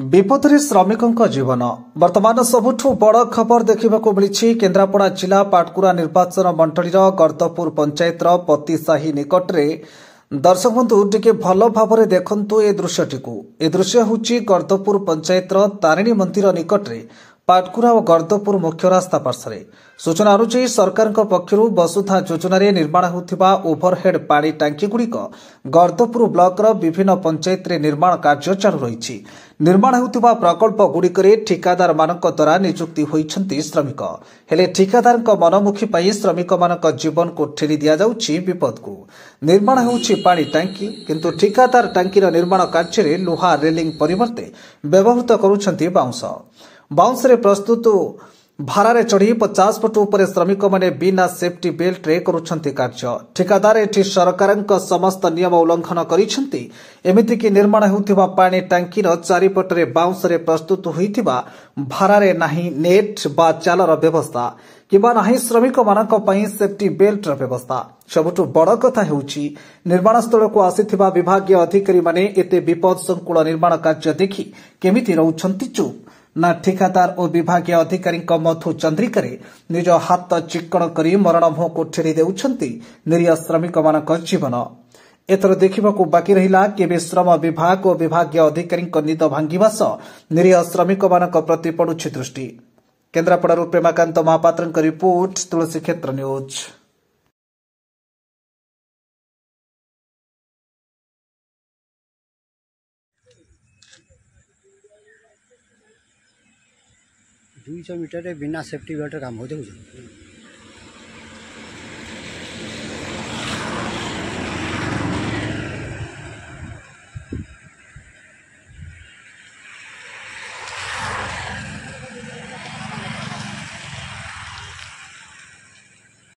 विपदरे श्रमिकों जीवन वर्तमान सबुठु बड़ खबर देखा मिली। केन्द्रापड़ा जिला पाटकुरा निर्वाचन मंडल गर्दपुर पंचायत पतिसाही निकटरे दर्शक बंधु टिके भल भाव देखु ए दृश्यटी। ए दृश्य हूँ गर्दपुर पंचायत तारिणी मंदिर निकटरे पाटकुरा और गर्दपुर मुख्य रास्ता पार्श्वे। सूचना अनुसार सरकार पक्षर वसुधा योजन निर्माण होता ओभरहेड पानी टांकी गुड़िक गर्दपुर ब्लॉक विभिन्न पंचायत निर्माण कार्य चालू रही। निर्माण होता प्रकल्प गुड़िक ठिकादार मानक द्वारा नियुक्ति होती श्रमिक हेले ठिकादार मनमुखी श्रमिक मान जीवन को ठेली दि जाउछि विपद को। निर्माण होउछि पानी टांकी किंतु ठिकादार टांकीर निर्माण कार्य लुहा रेलिंग परिवर्ते व्यवहृत करुछन्ति बाउंस रे प्रस्तुत भारारे चढ़ी 50 फुट उपर श्रमिक माने बिना सेफ्टी बेल्ट रे करुछन्ति कार्य। ठिकादार एठी सरकारक समस्त नियम उल्लंघन करिछन्ति। एमिति कि निर्माण होउथिबा पानी टांकीर चारिपटरे बाउंस रे प्रस्तुत होइथिबा भारारे नाही नेट बा चालर व्यवस्था किबा नाही श्रमिक मानक पई सेफ्टी बेल्ट र व्यवस्था। सबुठु बड़ कथा हेउछि निर्माण स्थल को आसिथिबा विभागीय अधिकारी माने एते विपद संकुल निर्माण कार्य देखि केमिति रहउछन्ति चुप ना ठिकादार और विभागीय अधिकारी मधु चंद्रिका निज हाथ चिक्कण कर मरण मुह को ठेली देउछन्ति निरीह श्रमिक मानक जीवन। एथर देखा बाकी रहिला केबे श्रम विभाग और विभागीय अधिकारी निद भांगिबा सह निरीह श्रमिक मानक प्रति पड़ुछि दृष्टि। केन्द्रापड़ारू प्रेमाकांत महापात्रଙ୍କ रिपोर्ट, तुलसी क्षेत्र न्यूज। दुई मीटर बिना सेफ्टी बेल्ट काम हो